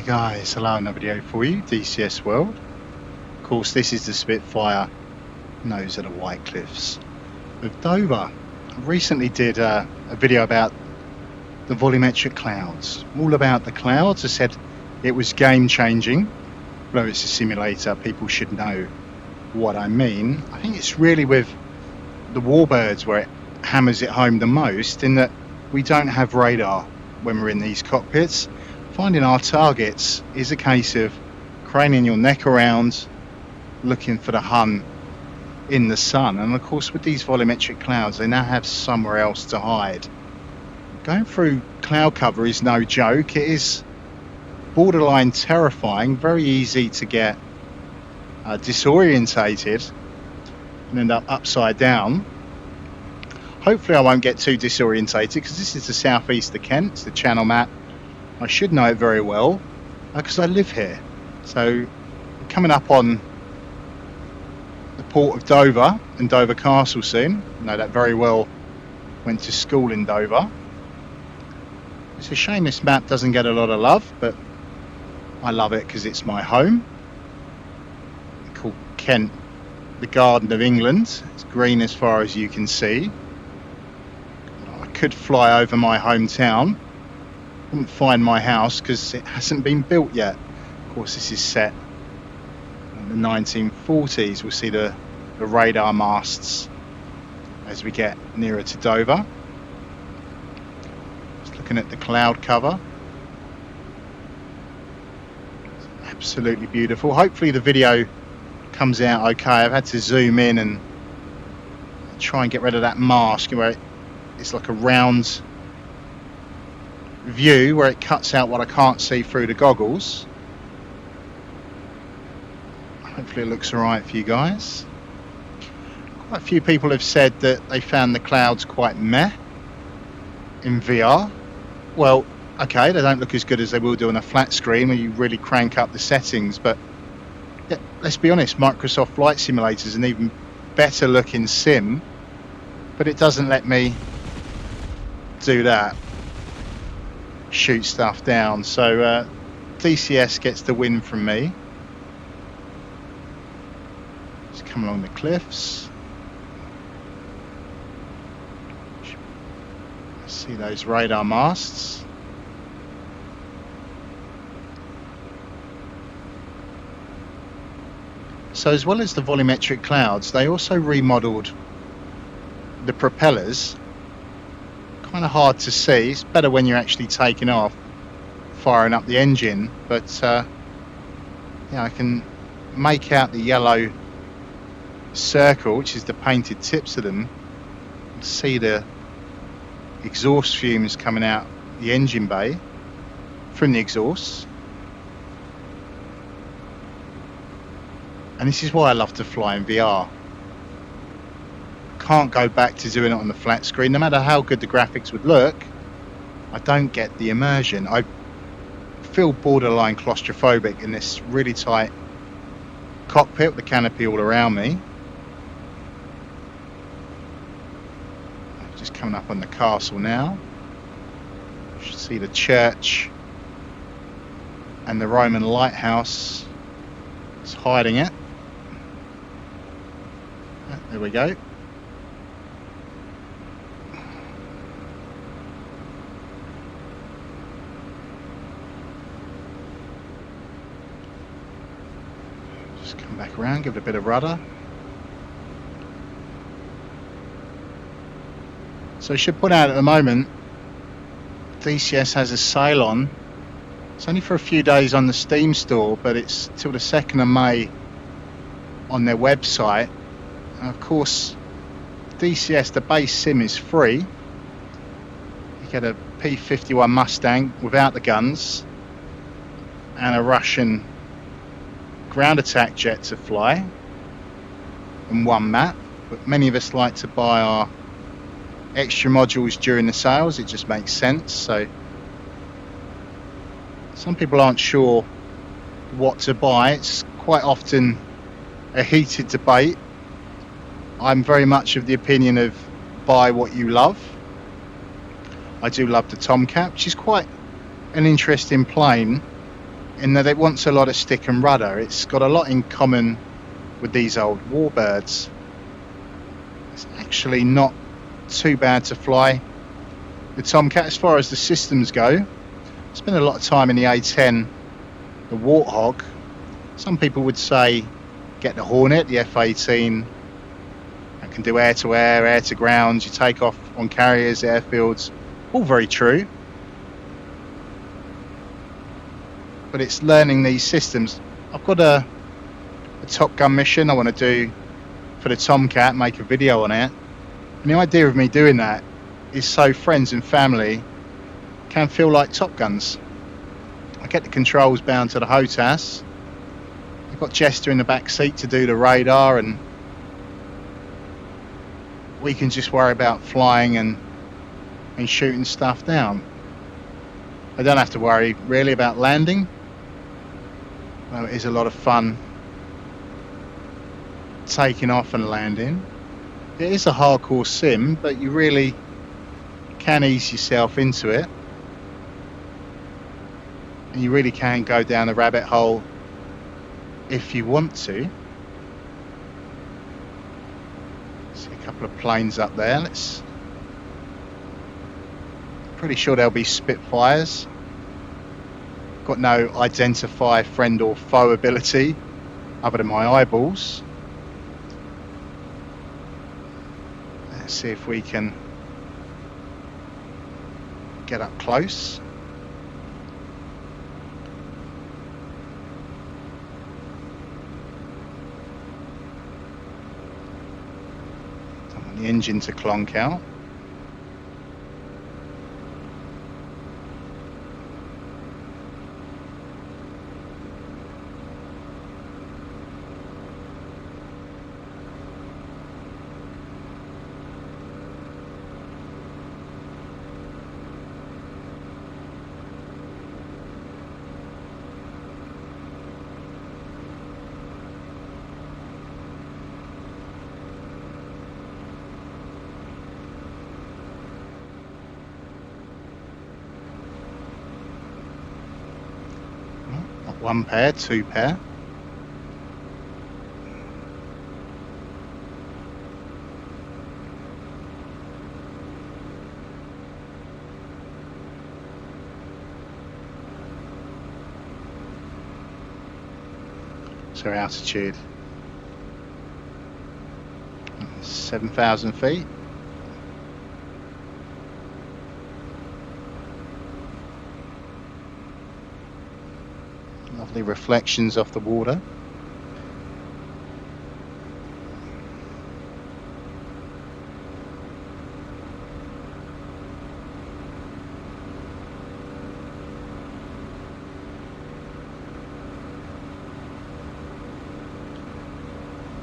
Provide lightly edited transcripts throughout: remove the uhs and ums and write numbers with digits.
guys, hello, another video for you, DCS World. Of course, this is the Spitfire, nose at the White Cliffs of Dover. I recently did a video about the volumetric clouds, all about the clouds. I said it was game changing, although it's a simulator, people should know what I mean. I think it's really with the Warbirds where it hammers it home the most, in that we don't have radar when we're in these cockpits. Finding our targets is a case of craning your neck around, looking for the Hun in the sun. And of course, with these volumetric clouds, they now have somewhere else to hide. Going through cloud cover is no joke. It is borderline terrifying, very easy to get disorientated and end up upside down. Hopefully I won't get too disorientated, because this is the southeast of Kent. It's the channel map. I should know it very well because I live here. So we're coming up on the port of Dover and Dover Castle soon. I know that very well. Went to school in Dover. It's a shame this map doesn't get a lot of love, but I love it because it's my home. It's called Kent, the Garden of England. It's green as far as you can see. I could fly over my hometown. Wouldn't find my house because it hasn't been built yet. Of course, this is set in the 1940s. We'll see the radar masts as we get nearer to Dover. Just looking at the cloud cover. It's absolutely beautiful. Hopefully the video comes out okay. I've had to zoom in and try and get rid of that mask where it's like a round view where it cuts out what I can't see through the goggles. Hopefully it looks alright for you guys. Quite a few people have said that they found the clouds quite meh in VR. Well, okay, they don't look as good as they will do on a flat screen when you really crank up the settings, but yeah, let's be honest, Microsoft Flight Simulator is an even better looking sim, but it doesn't let me do that, shoot stuff down. So DCS gets the win from me. Just come along the cliffs. See those radar masts. So as well as the volumetric clouds, they also remodeled the propellers. Kind of hard to see. It's better when you're actually taking off, firing up the engine, but yeah, I can make out the yellow circle, which is the painted tips of them. See the exhaust fumes coming out the engine bay from the exhaust. And this is why I love to fly in VR. Can't go back to doing it on the flat screen. No matter how good the graphics would look, I don't get the immersion. I feel borderline claustrophobic in this really tight cockpit with the canopy all around me. Just coming up on the castle now. You should see the church and the Roman lighthouse. It's hiding it. There we go. Come back around, give it a bit of rudder. So I should point out at the moment, DCS has a sale on. It's only for a few days on the Steam store, but it's till the 2nd of May on their website. And of course, DCS, the base sim is free. You get a P-51 Mustang without the guns and a Russian ground attack jet to fly in one map, but many of us like to buy our extra modules during the sales. It just makes sense. So some people aren't sure what to buy. It's quite often a heated debate. I'm very much of the opinion of buy what you love. I do love the Tomcat, which is quite an interesting plane. in that it wants a lot of stick and rudder. It's got a lot in common with these old Warbirds. It's actually not too bad to fly. The Tomcat, as far as the systems go, I spent a lot of time in the A10, the Warthog. Some people would say get the Hornet, the F-18. That can do air-to-air, air-to-ground. You take off on carriers, airfields. All very true. But it's learning these systems. I've got a Top Gun mission I want to do for the Tomcat, make a video on it. And the idea of me doing that is so friends and family can feel like Top Guns. I get the controls bound to the HOTAS. I've got Jester in the back seat to do the radar, and we can just worry about flying and shooting stuff down. I don't have to worry really about landing. Well, it is a lot of fun taking off and landing. It is a hardcore sim, but you really can ease yourself into it, and you really can go down the rabbit hole if you want to. See a couple of planes up there. Pretty sure they'll be Spitfires. Got no identify friend or foe ability other than my eyeballs. Let's see if we can get up close. Don't want the engine to clonk out. One pair, two pair. So altitude 7,000 feet. Lovely reflections off the water.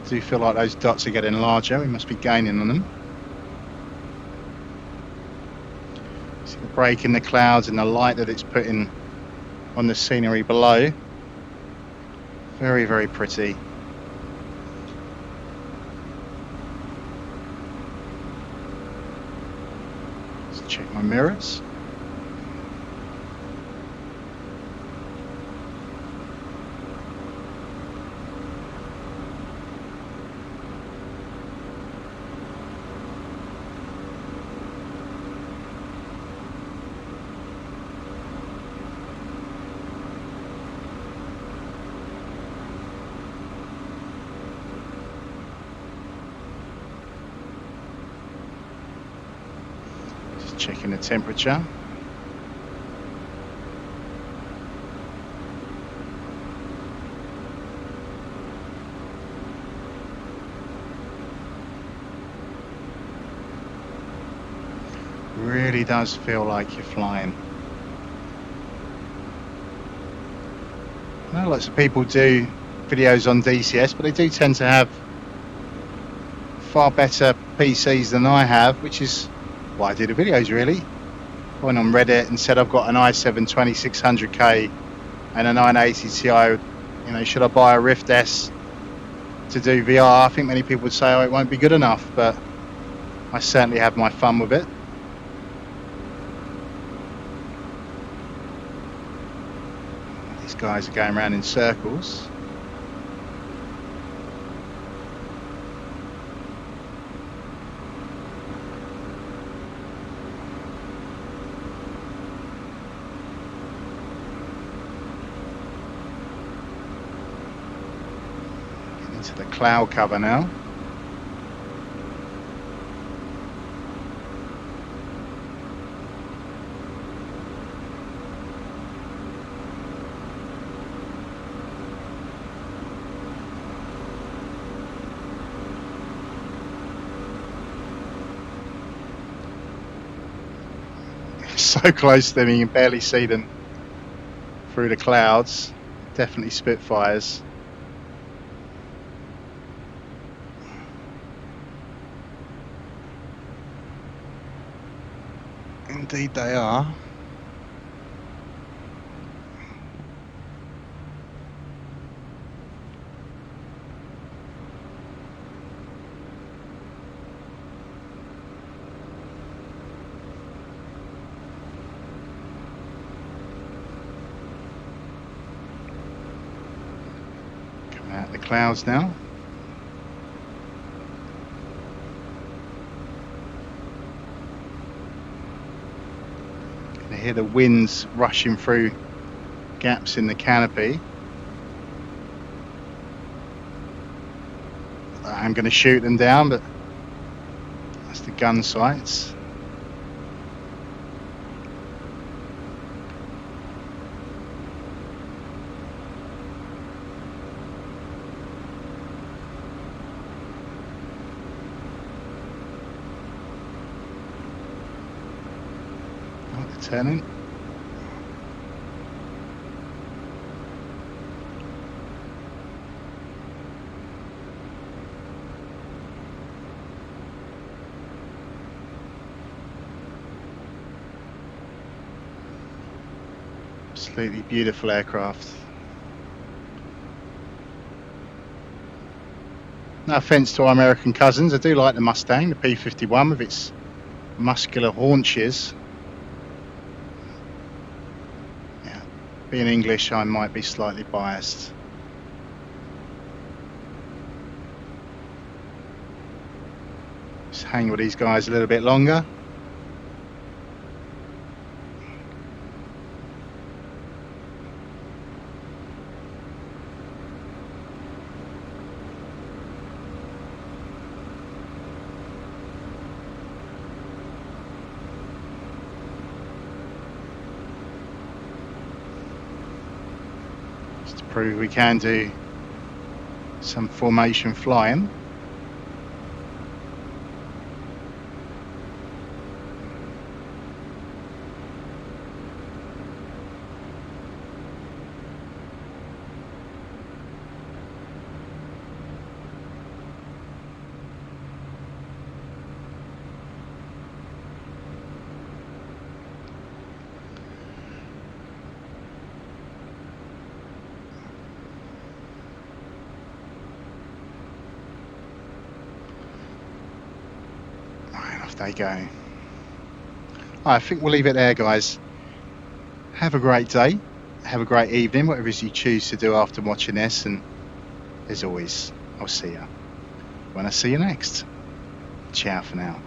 I do feel like those dots are getting larger. We must be gaining on them. See the break in the clouds and the light that it's putting on the scenery below. Very, very pretty. Let's check my mirrors. Checking the temperature. Really does feel like you're flying. I know lots of people do videos on DCS, but they do tend to have far better PCs than I have, which is why I do the videos really. I went on Reddit and said I've got an i7 2600K and a 980 Ti. You know, should I buy a Rift S to do VR? I think many people would say, oh, it won't be good enough, but I certainly have my fun with it. These Guys are going around in circles. Getting into the cloud cover now. So close to them, you can barely see them through the clouds. Definitely Spitfires. Indeed they are. Out the clouds now. Can hear the winds rushing through gaps in the canopy. I'm going to shoot them down, but that's the gun sights. Turning. Absolutely beautiful aircraft. No offence to our American cousins, I do like the Mustang, the P-51 with its muscular haunches. Being English, I might be slightly biased. Just hang with these guys a little bit longer. Prove we can do some formation flying. They go. I think we'll leave it there, guys. Have a great day, have a great evening, whatever it is you choose to do after watching this, and as always, I'll see you when I see you next. Ciao for now.